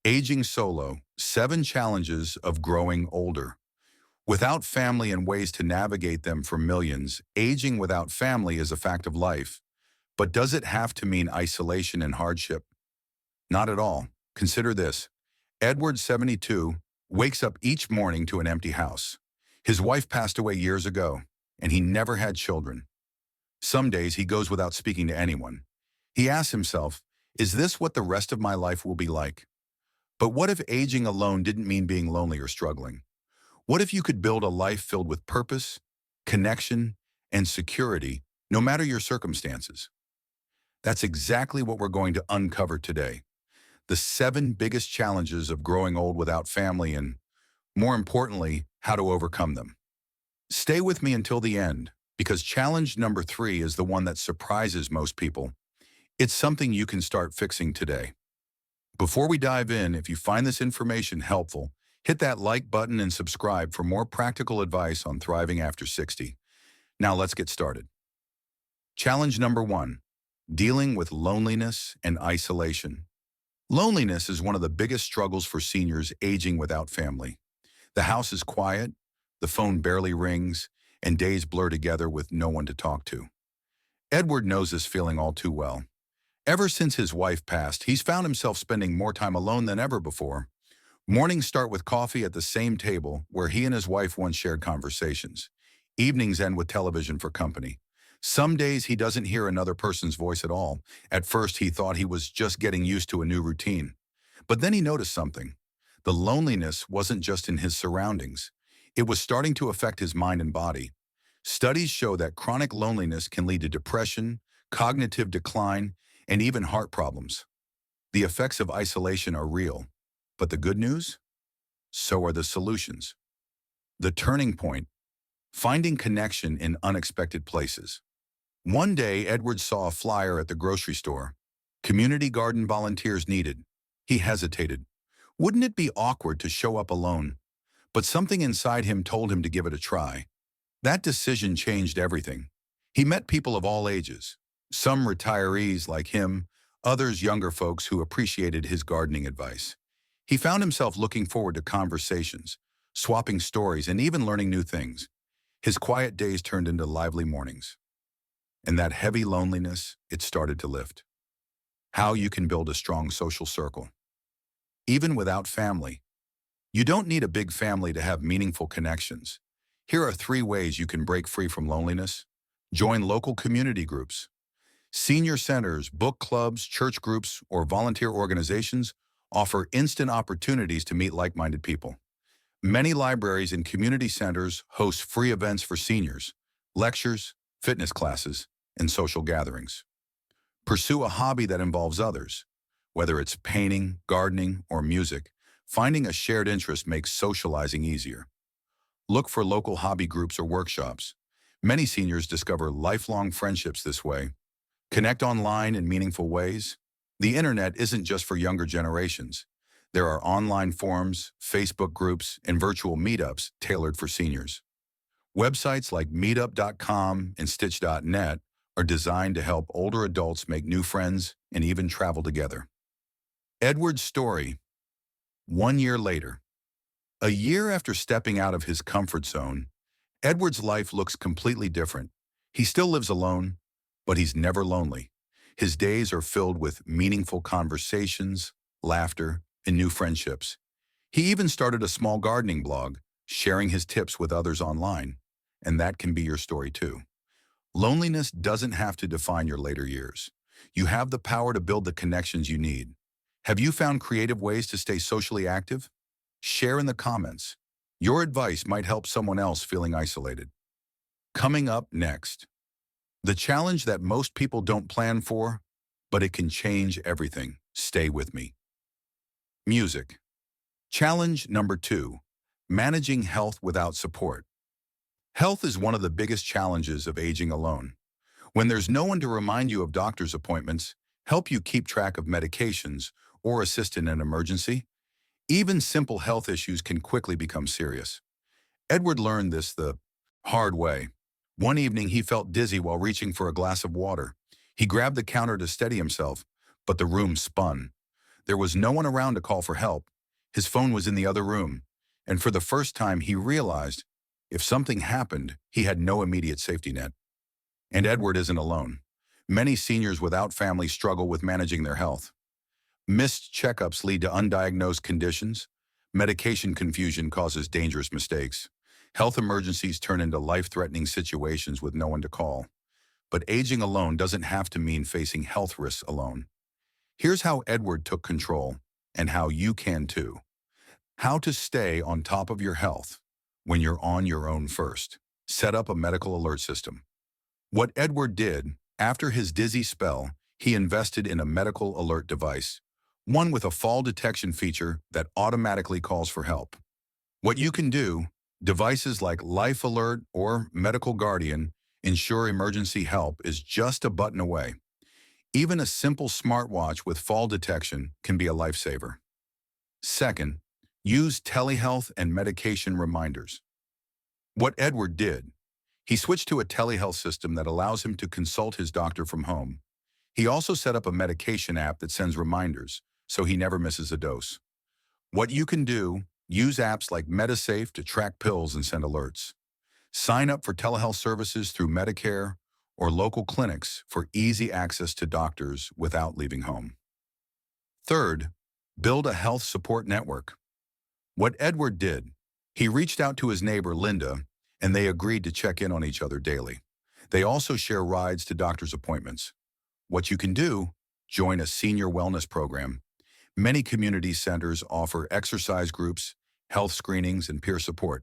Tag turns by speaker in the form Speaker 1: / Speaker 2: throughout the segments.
Speaker 1: Aging Solo, 7 Challenges of Growing Older. Without family and ways to navigate them for millions, aging without family is a fact of life. But does it have to mean isolation and hardship? Not at all. Consider this. Edward, 72, wakes up each morning to an empty house. His wife passed away years ago, and he never had children. Some days he goes without speaking to anyone. He asks himself, is this what the rest of my life will be like? But what if aging alone didn't mean being lonely or struggling? What if you could build a life filled with purpose, connection, and security, no matter your circumstances? That's exactly what we're going to uncover today. The 7 biggest challenges of growing old without family and, more importantly, how to overcome them. Stay with me until the end, because challenge number 3 is the one that surprises most people. It's something you can start fixing today. Before we dive in, if you find this information helpful, hit that like button and subscribe for more practical advice on thriving after 60. Now let's get started. Challenge number 1, dealing with loneliness and isolation. Loneliness is one of the biggest struggles for seniors aging without family. The house is quiet, the phone barely rings, and days blur together with no one to talk to. Edward knows this feeling all too well. Ever since his wife passed, he's found himself spending more time alone than ever before. Mornings start with coffee at the same table where he and his wife once shared conversations. Evenings end with television for company. Some days he doesn't hear another person's voice at all. At first he thought he was just getting used to a new routine. But then he noticed something. The loneliness wasn't just in his surroundings. It was starting to affect his mind and body. Studies show that chronic loneliness can lead to depression, cognitive decline, and even heart problems. The effects of isolation are real. But the good news? So are the solutions. The turning point: finding connection in unexpected places. One day, Edward saw a flyer at the grocery store. Community garden volunteers needed. He hesitated. Wouldn't it be awkward to show up alone? But something inside him told him to give it a try. That decision changed everything. He met people of all ages. Some retirees like him, others younger folks who appreciated his gardening advice. He found himself looking forward to conversations, swapping stories, and even learning new things. His quiet days turned into lively mornings. And that heavy loneliness, it started to lift. How you can build a strong social circle. Even without family. You don't need a big family to have meaningful connections. Here are 3 ways you can break free from loneliness. Join local community groups. Senior centers, book clubs, church groups, or volunteer organizations offer instant opportunities to meet like-minded people. Many libraries and community centers host free events for seniors, lectures, fitness classes, and social gatherings. Pursue a hobby that involves others. Whether it's painting, gardening, or music, finding a shared interest makes socializing easier. Look for local hobby groups or workshops. Many seniors discover lifelong friendships this way. Connect online in meaningful ways. The internet isn't just for younger generations. There are online forums, Facebook groups, and virtual meetups tailored for seniors. Websites like meetup.com and stitch.net are designed to help older adults make new friends and even travel together. Edward's story. 1 year later. A year after stepping out of his comfort zone, Edward's life looks completely different. He still lives alone, but he's never lonely. His days are filled with meaningful conversations, laughter, and new friendships. He even started a small gardening blog, sharing his tips with others online. And that can be your story too. Loneliness doesn't have to define your later years. You have the power to build the connections you need. Have you found creative ways to stay socially active? Share in the comments. Your advice might help someone else feeling isolated. Coming up next, the challenge that most people don't plan for, but it can change everything. Stay with me. Music. Challenge number 2, managing health without support. Health is one of the biggest challenges of aging alone. When there's no one to remind you of doctor's appointments, help you keep track of medications, or assist in an emergency, even simple health issues can quickly become serious. Edward learned this the hard way. One evening he felt dizzy while reaching for a glass of water. He grabbed the counter to steady himself, but the room spun. There was no one around to call for help. His phone was in the other room, and for the first time he realized if something happened, he had no immediate safety net. And Edward isn't alone. Many seniors without family struggle with managing their health. Missed checkups lead to undiagnosed conditions. Medication confusion causes dangerous mistakes. Health emergencies turn into life-threatening situations with no one to call. But aging alone doesn't have to mean facing health risks alone. Here's how Edward took control, and how you can too. How to stay on top of your health when you're on your own first. Set up a medical alert system. What Edward did, after his dizzy spell, he invested in a medical alert device, one with a fall detection feature that automatically calls for help. What you can do, devices like Life Alert or Medical Guardian ensure emergency help is just a button away. Even a simple smartwatch with fall detection can be a lifesaver. Second, use telehealth and medication reminders. What Edward did, he switched to a telehealth system that allows him to consult his doctor from home. He also set up a medication app that sends reminders, so he never misses a dose. What you can do, use apps like MediSafe to track pills and send alerts. Sign up for telehealth services through Medicare or local clinics for easy access to doctors without leaving home. Third, build a health support network. What Edward did, he reached out to his neighbor Linda, and they agreed to check in on each other daily. They also share rides to doctor's appointments. What you can do, join a senior wellness program. Many community centers offer exercise groups, health screenings, and peer support.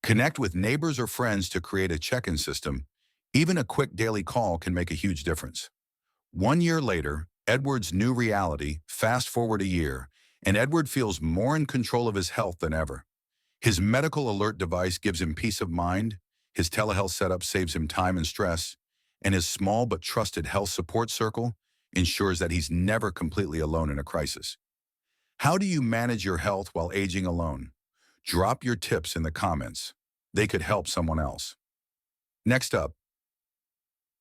Speaker 1: Connect with neighbors or friends to create a check-in system. Even a quick daily call can make a huge difference. 1 year later, Edward's new reality, fast forward a year, and Edward feels more in control of his health than ever. His medical alert device gives him peace of mind, his telehealth setup saves him time and stress, and his small but trusted health support circle ensures that he's never completely alone in a crisis. How do you manage your health while aging alone? Drop your tips in the comments. They could help someone else. Next up,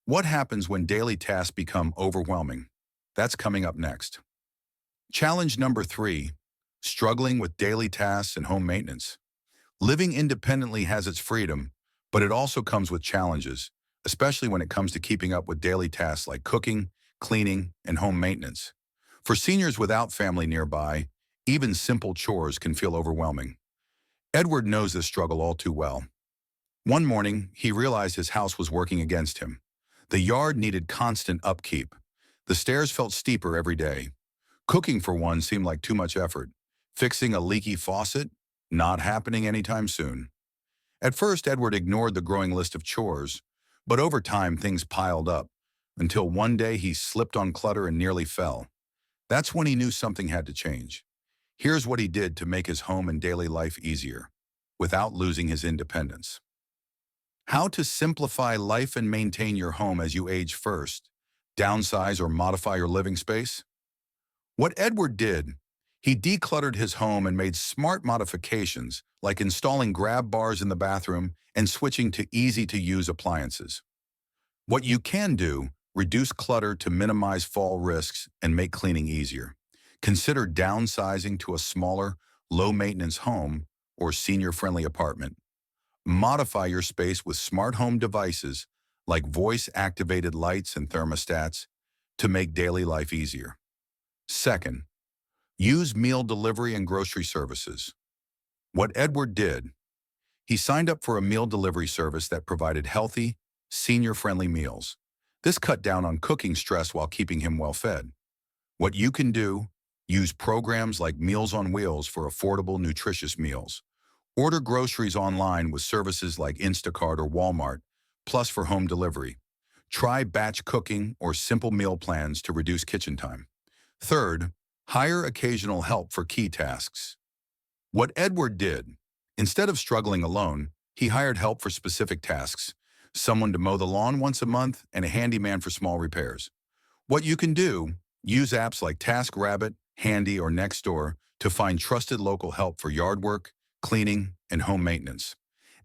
Speaker 1: what happens when daily tasks become overwhelming? That's coming up next. Challenge number 3, struggling with daily tasks and home maintenance. Living independently has its freedom, but it also comes with challenges, especially when it comes to keeping up with daily tasks like cooking, cleaning, and home maintenance. For seniors without family nearby, even simple chores can feel overwhelming. Edward knows this struggle all too well. One morning, he realized his house was working against him. The yard needed constant upkeep. The stairs felt steeper every day. Cooking, for one, seemed like too much effort. Fixing a leaky faucet? Not happening anytime soon. At first, Edward ignored the growing list of chores, but over time things piled up, until one day he slipped on clutter and nearly fell. That's when he knew something had to change. Here's what he did to make his home and daily life easier, without losing his independence. How to simplify life and maintain your home as you age first. Downsize or modify your living space. What Edward did, he decluttered his home and made smart modifications, like installing grab bars in the bathroom and switching to easy-to-use appliances. What you can do, reduce clutter to minimize fall risks and make cleaning easier. Consider downsizing to a smaller, low-maintenance home or senior-friendly apartment. Modify your space with smart home devices like voice-activated lights and thermostats to make daily life easier. Second, use meal delivery and grocery services. What Edward did, he signed up for a meal delivery service that provided healthy, senior-friendly meals. This cut down on cooking stress while keeping him well-fed. What you can do, use programs like Meals on Wheels for affordable, nutritious meals. Order groceries online with services like Instacart or Walmart, plus for home delivery. Try batch cooking or simple meal plans to reduce kitchen time. Third, hire occasional help for key tasks. What Edward did, instead of struggling alone, he hired help for specific tasks, someone to mow the lawn once a month and a handyman for small repairs. What you can do, use apps like TaskRabbit, Handy, or Nextdoor to find trusted local help for yard work, cleaning, and home maintenance.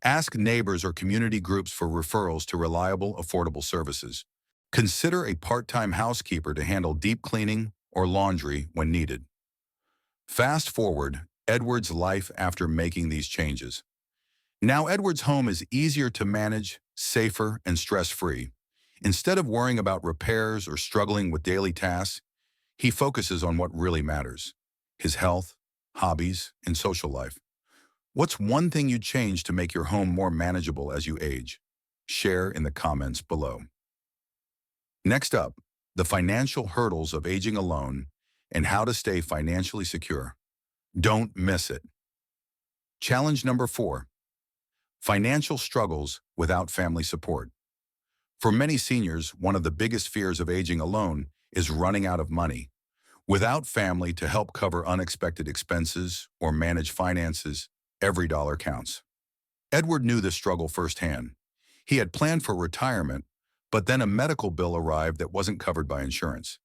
Speaker 1: Ask neighbors or community groups for referrals to reliable, affordable services. Consider a part-time housekeeper to handle deep cleaning or laundry when needed. Fast forward Edward's life after making these changes. Now Edward's home is easier to manage, safer, and stress-free. Instead of worrying about repairs or struggling with daily tasks, he focuses on what really matters: his health, hobbies, and social life. What's one thing you'd change to make your home more manageable as you age? Share in the comments below. Next up, the financial hurdles of aging alone and how to stay financially secure. Don't miss it. Challenge number 4. Financial struggles without family support. For many seniors, one of the biggest fears of aging alone is running out of money. Without family to help cover unexpected expenses or manage finances, every dollar counts. Edward knew this struggle firsthand. He had planned for retirement, but then a medical bill arrived that wasn't covered by insurance.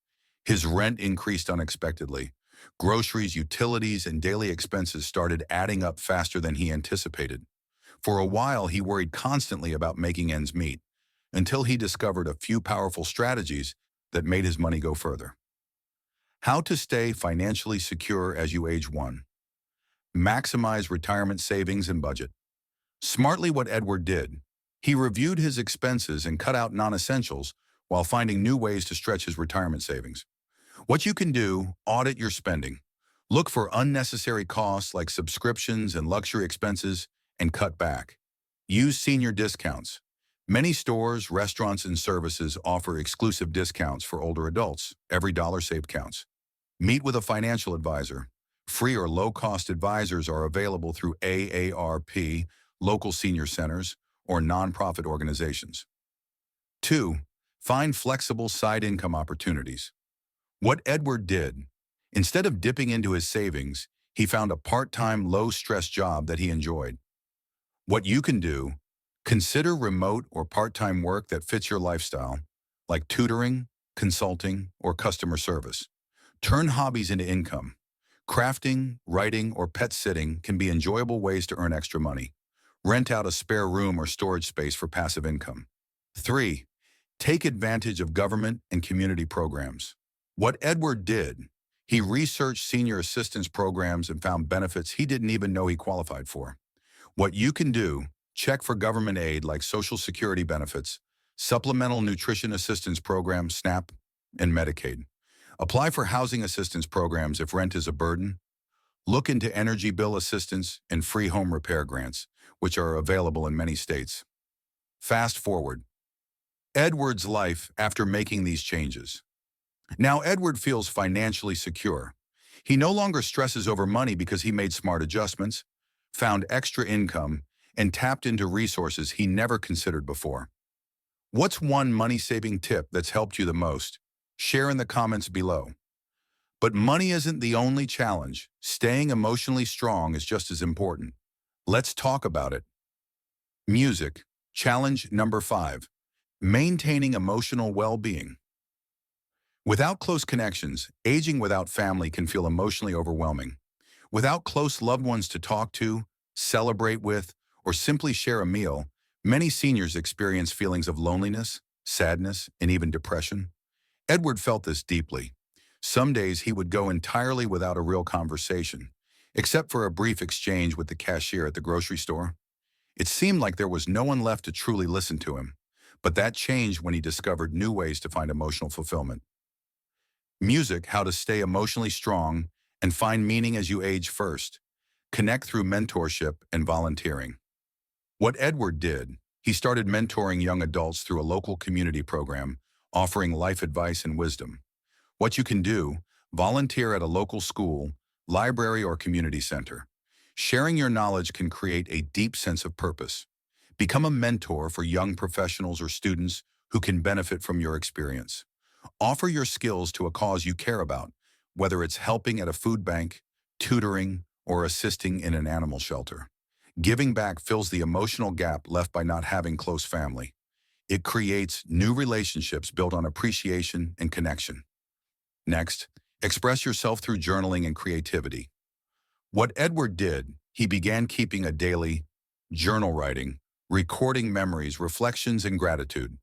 Speaker 1: His rent increased unexpectedly. Groceries, utilities, and daily expenses started adding up faster than he anticipated. For a while, he worried constantly about making ends meet, until he discovered a few powerful strategies that made his money go further. How to stay financially secure as you age. 1. Maximize retirement savings and budget. Smartly, what Edward did, he reviewed his expenses and cut out non-essentials while finding new ways to stretch his retirement savings. What you can do: audit your spending. Look for unnecessary costs like subscriptions and luxury expenses and cut back. Use senior discounts. Many stores, restaurants, and services offer exclusive discounts for older adults. Every dollar saved counts. Meet with a financial advisor. Free or low-cost advisors are available through AARP, local senior centers, or nonprofit organizations. 2. Find flexible side income opportunities. What Edward did, instead of dipping into his savings, he found a part-time, low-stress job that he enjoyed. What you can do: consider remote or part-time work that fits your lifestyle, like tutoring, consulting, or customer service. Turn hobbies into income. Crafting, writing, or pet sitting can be enjoyable ways to earn extra money. Rent out a spare room or storage space for passive income. 3. Take advantage of government and community programs. What Edward did, he researched senior assistance programs and found benefits he didn't even know he qualified for. What you can do: check for government aid like Social Security benefits, Supplemental Nutrition Assistance Program (SNAP), and Medicaid. Apply for housing assistance programs if rent is a burden. Look into energy bill assistance and free home repair grants, which are available in many states. Fast forward Edward's life after making these changes. Now Edward feels financially secure. He no longer stresses over money because he made smart adjustments, found extra income, and tapped into resources he never considered before. What's one money-saving tip that's helped you the most? Share in the comments below. But money isn't the only challenge. Staying emotionally strong is just as important. Let's talk about it. Music. Challenge number 5. Maintaining emotional well-being. Without close connections, aging without family can feel emotionally overwhelming. Without close loved ones to talk to, celebrate with, or simply share a meal, many seniors experience feelings of loneliness, sadness, and even depression. Edward felt this deeply. Some days he would go entirely without a real conversation, except for a brief exchange with the cashier at the grocery store. It seemed like there was no one left to truly listen to him, but that changed when he discovered new ways to find emotional fulfillment. Music. How to stay emotionally strong and find meaning as you age. First, connect through mentorship and volunteering. What Edward did, he started mentoring young adults through a local community program, offering life advice and wisdom. What you can do: volunteer at a local school, library, or community center. Sharing your knowledge can create a deep sense of purpose. Become a mentor for young professionals or students who can benefit from your experience. Offer your skills to a cause you care about, whether it's helping at a food bank, tutoring, or assisting in an animal shelter. Giving back fills the emotional gap left by not having close family. It creates new relationships built on appreciation and connection. Next, express yourself through journaling and creativity. What Edward did, he began keeping a daily journal, writing, recording memories, reflections, and gratitude.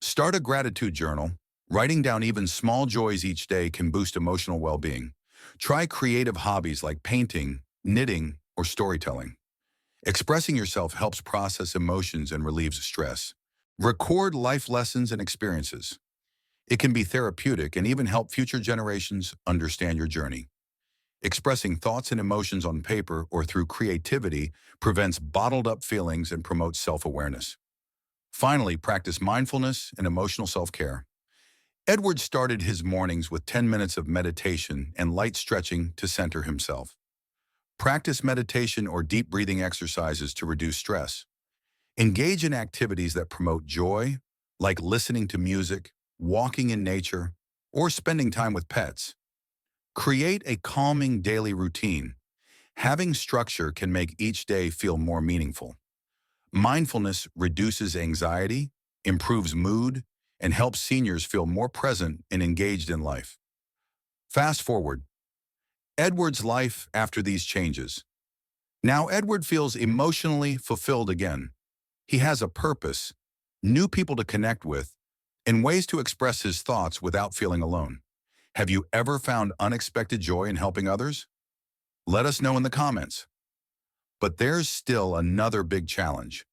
Speaker 1: Start a gratitude journal. Writing down even small joys each day can boost emotional well-being. Try creative hobbies like painting, knitting, or storytelling. Expressing yourself helps process emotions and relieves stress. Record life lessons and experiences. It can be therapeutic and even help future generations understand your journey. Expressing thoughts and emotions on paper or through creativity prevents bottled up feelings and promotes self-awareness. Finally, practice mindfulness and emotional self-care. Edward started his mornings with 10 minutes of meditation and light stretching to center himself. Practice meditation or deep breathing exercises to reduce stress. Engage in activities that promote joy, like listening to music, walking in nature, or spending time with pets. Create a calming daily routine. Having structure can make each day feel more meaningful. Mindfulness reduces anxiety, improves mood, and helps seniors feel more present and engaged in life. Fast forward. Edward's life after these changes. Now Edward feels emotionally fulfilled again. He has a purpose, new people to connect with, and ways to express his thoughts without feeling alone. Have you ever found unexpected joy in helping others? Let us know in the comments. But there's still another big challenge.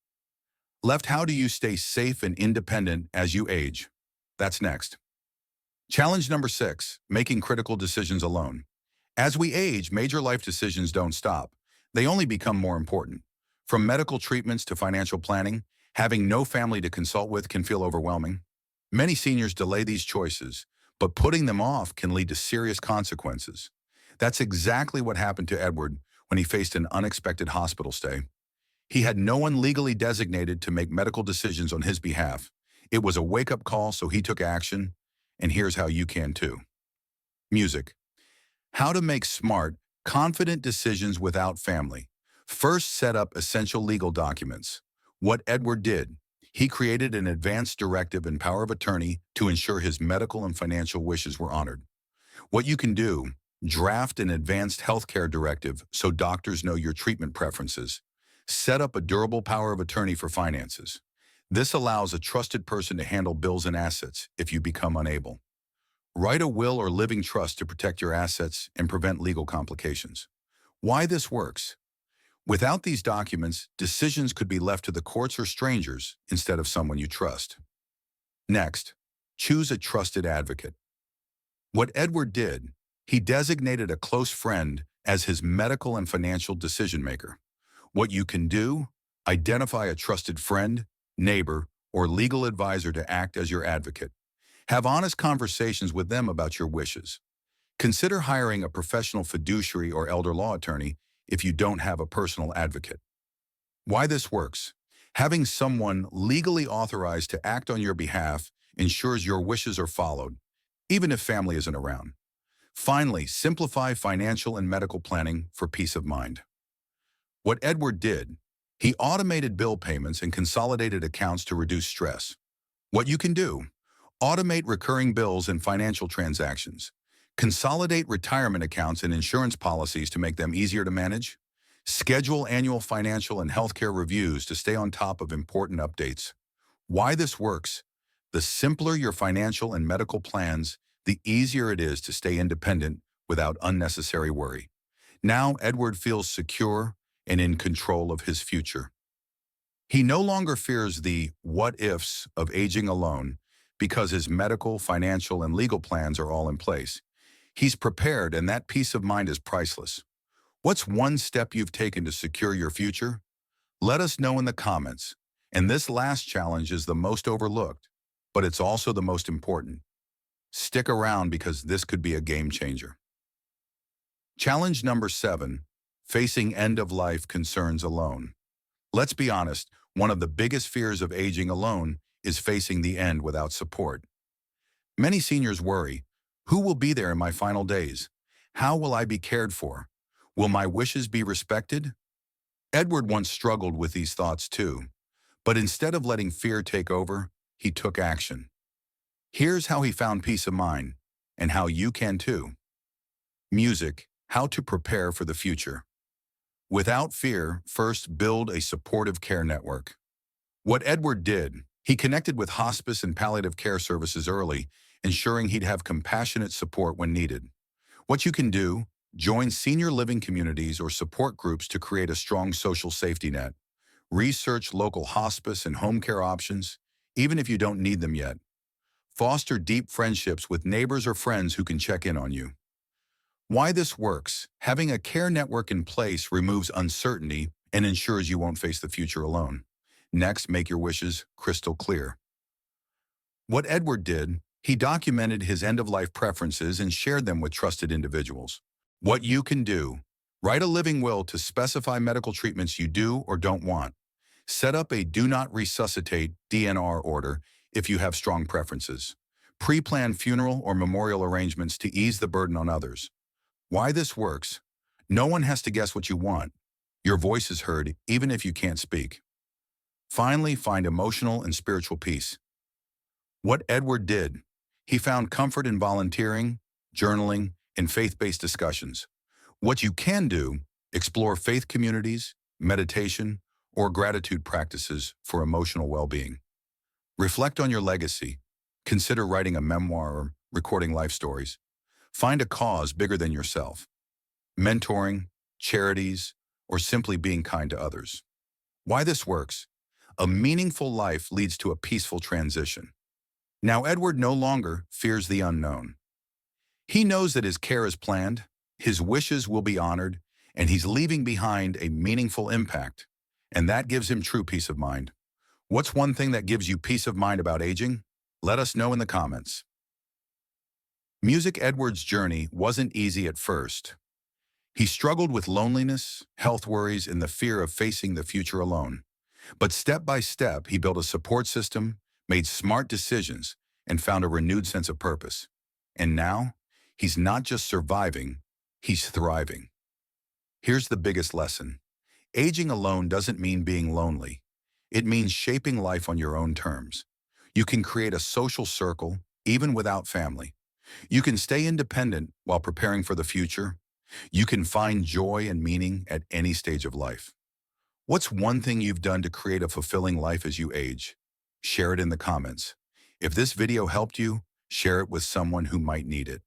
Speaker 1: Left, how do you stay safe and independent as you age? That's next. Challenge number 6, making critical decisions alone. As we age, major life decisions don't stop. They only become more important. From medical treatments to financial planning, having no family to consult with can feel overwhelming. Many seniors delay these choices, but putting them off can lead to serious consequences. That's exactly what happened to Edward when he faced an unexpected hospital stay. He had no one legally designated to make medical decisions on his behalf. It was a wake-up call, so he took action, and here's how you can too. Music. How to make smart, confident decisions without family. First, set up essential legal documents. What Edward did, he created an advance directive and power of attorney to ensure his medical and financial wishes were honored. What you can do, draft an advanced healthcare directive so doctors know your treatment preferences. Set up a durable power of attorney for finances. This allows a trusted person to handle bills and assets if you become unable. Write a will or living trust to protect your assets and prevent legal complications. Why this works? Without these documents, decisions could be left to the courts or strangers instead of someone you trust. Next, choose a trusted advocate. What Edward did, he designated a close friend as his medical and financial decision maker. What you can do, identify a trusted friend, neighbor, or legal advisor to act as your advocate. Have honest conversations with them about your wishes. Consider hiring a professional fiduciary or elder law attorney if you don't have a personal advocate. Why this works? Having someone legally authorized to act on your behalf ensures your wishes are followed, even if family isn't around. Finally, simplify financial and medical planning for peace of mind. What Edward did, he automated bill payments and consolidated accounts to reduce stress. What you can do, automate recurring bills and financial transactions. Consolidate retirement accounts and insurance policies to make them easier to manage. Schedule annual financial and healthcare reviews to stay on top of important updates. Why this works? The simpler your financial and medical plans, the easier it is to stay independent without unnecessary worry. Now Edward feels secure and in control of his future. He no longer fears the what-ifs of aging alone because his medical, financial, and legal plans are all in place. He's prepared, and that peace of mind is priceless. What's one step you've taken to secure your future? Let us know in the comments. And this last challenge is the most overlooked, but it's also the most important. Stick around because this could be a game changer. Challenge number 7, facing end-of-life concerns alone. Let's be honest, one of the biggest fears of aging alone is facing the end without support. Many seniors worry, who will be there in my final days? How will I be cared for? Will my wishes be respected? Edward once struggled with these thoughts too, but instead of letting fear take over, he took action. Here's how he found peace of mind, and how you can too. Music, how to prepare for the future. Without fear, first build a supportive care network. What Edward did, he connected with hospice and palliative care services early, ensuring he'd have compassionate support when needed. What you can do, join senior living communities or support groups to create a strong social safety net. Research local hospice and home care options, even if you don't need them yet. Foster deep friendships with neighbors or friends who can check in on you. Why this works: having a care network in place removes uncertainty and ensures you won't face the future alone. Next, make your wishes crystal clear. What Edward did, he documented his end-of-life preferences and shared them with trusted individuals. What you can do: write a living will to specify medical treatments you do or don't want. Set up a Do Not Resuscitate DNR order if you have strong preferences. Pre-plan funeral or memorial arrangements to ease the burden on others. Why this works: no one has to guess what you want. Your voice is heard even if you can't speak. Finally, find emotional and spiritual peace. What Edward did, he found comfort in volunteering, journaling, and faith-based discussions. What you can do, explore faith communities, meditation, or gratitude practices for emotional well-being. Reflect on your legacy. Consider writing a memoir or recording life stories. Find a cause bigger than yourself. Mentoring, charities, or simply being kind to others. Why this works: a meaningful life leads to a peaceful transition. Now Edward no longer fears the unknown. He knows that his care is planned, his wishes will be honored, and he's leaving behind a meaningful impact. And that gives him true peace of mind. What's one thing that gives you peace of mind about aging? Let us know in the comments. Music Edward's journey wasn't easy at first. He struggled with loneliness, health worries, and the fear of facing the future alone. But step by step, he built a support system, made smart decisions, and found a renewed sense of purpose. And now, he's not just surviving, he's thriving. Here's the biggest lesson: aging alone doesn't mean being lonely. It means shaping life on your own terms. You can create a social circle, even without family. You can stay independent while preparing for the future. You can find joy and meaning at any stage of life. What's one thing you've done to create a fulfilling life as you age? Share it in the comments. If this video helped you, share it with someone who might need it.